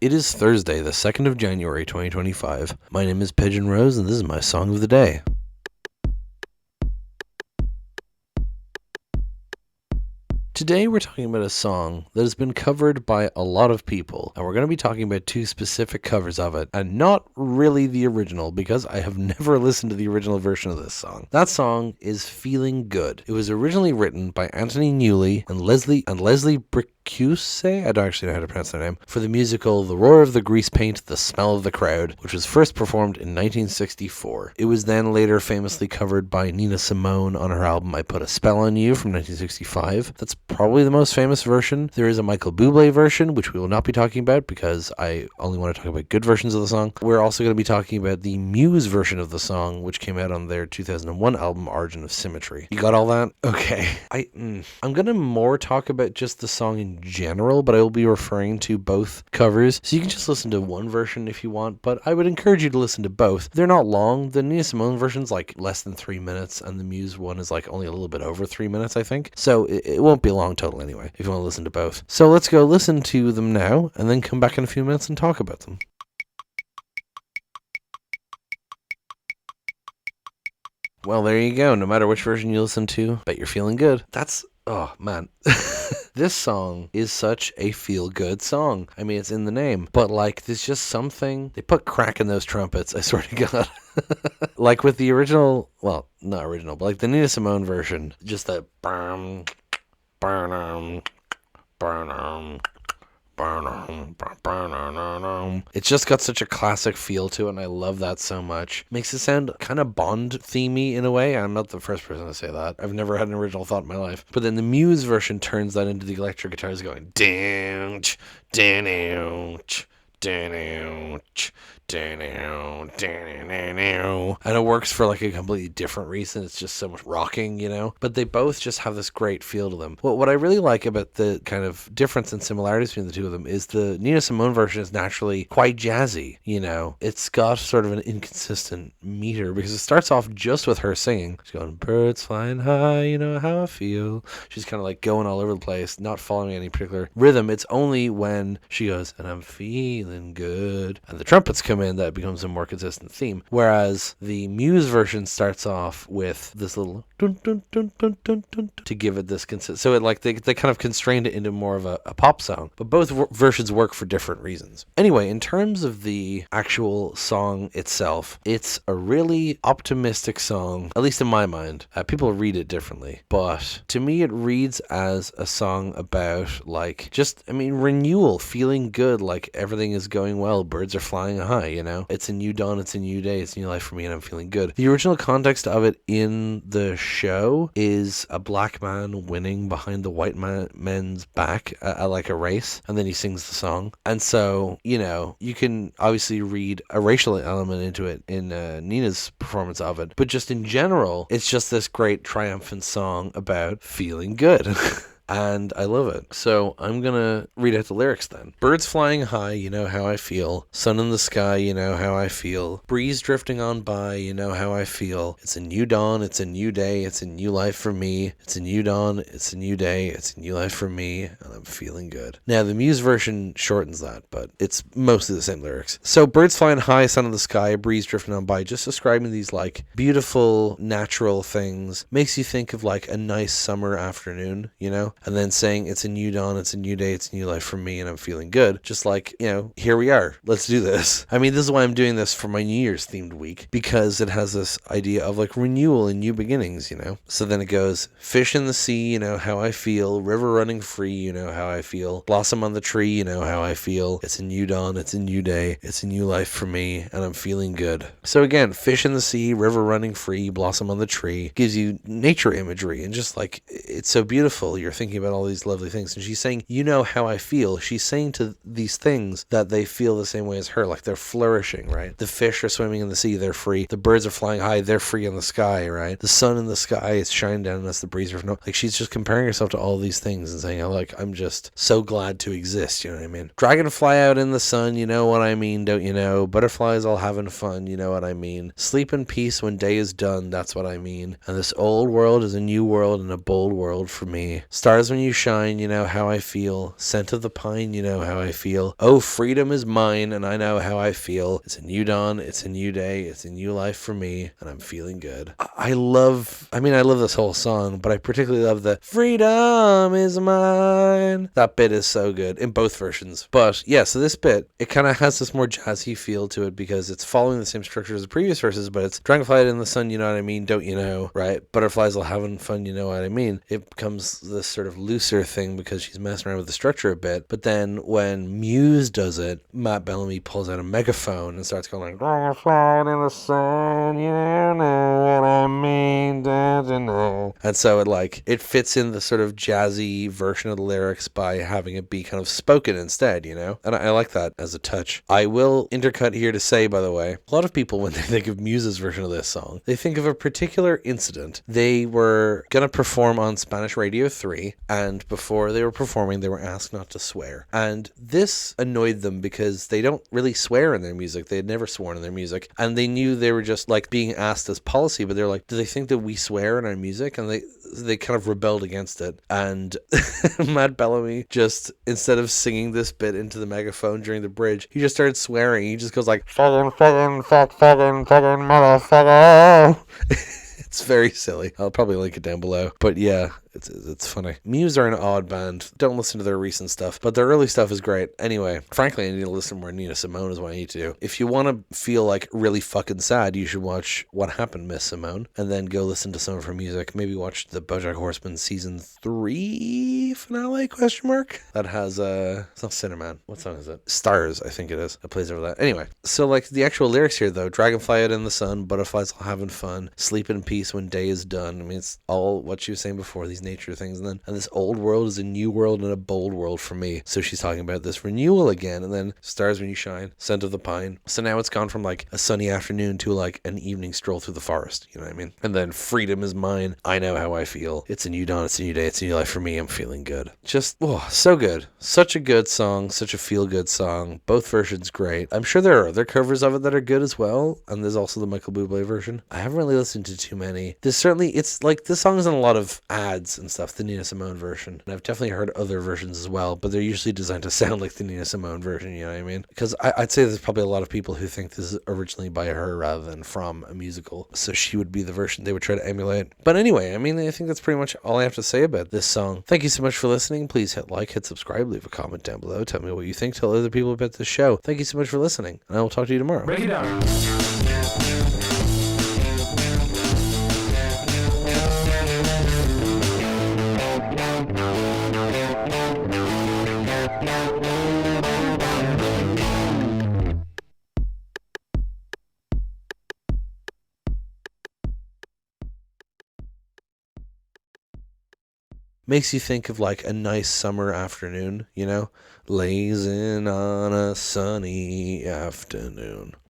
It is Thursday, the 2nd of January, 2025. My name is Pigeon Rose, and this is my song of the day. Today we're talking about a song that has been covered by a lot of people, and we're going to be talking about two specific covers of it, and not really the original, because I have never listened to the original version of this song. That song is Feeling Good. It was originally written by Anthony Newley and Leslie Bricusse, I don't actually know how to pronounce their name, for the musical The Roar of the Grease Paint, The Smell of the Crowd, which was first performed in 1964. It was then later famously covered by Nina Simone on her album I Put a Spell on You from 1965. That's probably the most famous version. There is a Michael Bublé version, which we will not be talking about because I only want to talk about good versions of the song. We're also going to be talking about the Muse version of the song, which came out on their 2001 album Origin of Symmetry. You got all that? Okay. I'm going to more talk about just the song in general, but I will be referring to both covers. So you can just listen to one version if you want, but I would encourage you to listen to both. They're not long. The Nina Simone version's like less than 3 minutes, and the Muse one is like only a little bit over 3 minutes, I think. So it won't be long total anyway, if you want to listen to both. So let's go listen to them now, and then come back in a few minutes and talk about them. Well, there you go. No matter which version you listen to, bet you're feeling good. Oh, man. This song is such a feel-good song. I mean, it's in the name. But, like, there's just something... They put crack in those trumpets, I swear to God. Like, with the original... Well, not original, but, like, the Nina Simone version. Just that... It's just got such a classic feel to it, and I love that so much. Makes it sound kind of Bond-themey in a way. I'm not the first person to say that. I've never had an original thought in my life. But then the Muse version turns that into the electric guitars going... And it works for like a completely different reason. It's just so much rocking, you know? But they both just have this great feel to them. What I really like about the kind of difference and similarities between the two of them is the Nina Simone version is naturally quite jazzy, you know? It's got sort of an inconsistent meter because it starts off just with her singing. She's going, birds flying high, you know how I feel. She's kind of like going all over the place, not following any particular rhythm. It's only when she goes, and I'm feeling good, and the trumpets come in that becomes a more consistent theme. Whereas the Muse version starts off with this little dun dun dun dun dun dun to give it this consist. So it like they kind of constrained it into more of a pop song. But both versions work for different reasons. Anyway, in terms of the actual song itself, it's a really optimistic song, at least in my mind. People read it differently, but to me it reads as a song about like just renewal, feeling good, like everything is going well, birds are flying high, you know? It's a new dawn, it's a new day, it's a new life for me, and I'm feeling good. The original context of it in the show is a black man winning behind the white man's back at like a race, and then he sings the song. And so, you know, you can obviously read a racial element into it in Nina's performance of it, but just in general, it's just this great triumphant song about feeling good. And I love it. So I'm going to read out the lyrics then. Birds flying high, you know how I feel. Sun in the sky, you know how I feel. Breeze drifting on by, you know how I feel. It's a new dawn, it's a new day, it's a new life for me. It's a new dawn, it's a new day, it's a new life for me, and I'm feeling good. Now, the Muse version shortens that, but it's mostly the same lyrics. So birds flying high, sun in the sky, breeze drifting on by, just describing these like beautiful, natural things. Makes you think of like a nice summer afternoon, you know? And then saying it's a new dawn, it's a new day, it's a new life for me, and I'm feeling good. Just like, you know, here we are. Let's do this. I mean, this is why I'm doing this for my New Year's themed week, because it has this idea of like renewal and new beginnings, you know? So then it goes, fish in the sea, you know how I feel. River running free, you know how I feel. Blossom on the tree, you know how I feel. It's a new dawn, it's a new day, it's a new life for me, and I'm feeling good. So again, fish in the sea, river running free, blossom on the tree, gives you nature imagery, and just like, it's so beautiful. You're thinking about all these lovely things, and she's saying, you know how I feel. She's saying to these things that they feel the same way as her, like they're flourishing, right? The fish are swimming in the sea, they're free. The birds are flying high, they're free in the sky, right? The sun in the sky is shining down on us, the breeze are like, she's just comparing herself to all these things and saying, like, I'm just so glad to exist, you know what I mean? Dragonfly out in the sun, you know what I mean, don't you know? Butterflies all having fun, you know what I mean? Sleep in peace when day is done, that's what I mean. And this old world is a new world and a bold world for me. Stars Stars when you shine, you know how I feel. Scent of the pine, you know how I feel. Oh, freedom is mine, and I know how I feel. It's a new dawn, it's a new day, it's a new life for me, and I'm feeling good. I love this whole song, but I particularly love the freedom is mine. That bit is so good in both versions. But yeah, so this bit, it kind of has this more jazzy feel to it because it's following the same structure as the previous verses, but it's dragonfly in the sun, you know what I mean, don't you know, right? Butterflies all having fun, you know what I mean. It becomes this sort of looser thing because she's messing around with the structure a bit. But then when Muse does it, Matt Bellamy pulls out a megaphone and starts going like, dragonfly in the sun, you know what I mean, don't you know? And so it fits in the sort of jazzy version of the lyrics by having it be kind of spoken instead, you know? And I like that as a touch. I will intercut here to say, by the way, a lot of people, when they think of Muse's version of this song, they think of a particular incident. They were going to perform on Spanish Radio 3, and before they were performing, they were asked not to swear. And this annoyed them because they don't really swear in their music. They had never sworn in their music, and they knew they were just being asked as policy, but they're like, do they think that we swear in our music? And they kind of rebelled against it. And Matt Bellamy just, instead of singing this bit into the megaphone during the bridge, he just started swearing. He just goes like, fucking, motherfucker. It's very silly. I'll probably link it down below. But yeah, it's funny. Muse are an odd band. Don't listen to their recent stuff, but their early stuff is great. Anyway, frankly, I need to listen more to Nina Simone is what I need to do. If you want to feel really fucking sad, you should watch What Happened, Miss Simone, and then go listen to some of her music. Maybe watch the BoJack Horseman season 3 finale, ? That has, it's not Cinnamon. What song is it? Stars, I think it is. It plays over that. Anyway, so the actual lyrics here though, dragonfly out in the sun, butterflies all having fun, sleep in peace when day is done. I mean, it's all what she was saying before, these nature things, and this old world is a new world and a bold world for me. So she's talking about this renewal again, and then stars when you shine, scent of the pine. So now it's gone from a sunny afternoon to an evening stroll through the forest, you know what I mean? And then freedom is mine, I know how I feel. It's a new dawn, it's a new day, it's a new life for me, I'm feeling good. Just, so good. Such a good song, such a feel-good song. Both versions great. I'm sure there are other covers of it that are good as well, and there's also the Michael Bublé version. I haven't really listened to too many. This song is in a lot of ads and stuff, the Nina Simone version. And I've definitely heard other versions as well, but they're usually designed to sound like the Nina Simone version, you know what I mean? Because I'd say there's probably a lot of people who think this is originally by her rather than from a musical. So she would be the version they would try to emulate. But anyway, I think that's pretty much all I have to say about this song. Thank you so much for listening. Please hit like, hit subscribe, leave a comment down below. Tell me what you think. Tell other people about this show. Thank you so much for listening, and I will talk to you tomorrow. Break it down. Makes you think of a nice summer afternoon, you know? Lazing on a sunny afternoon.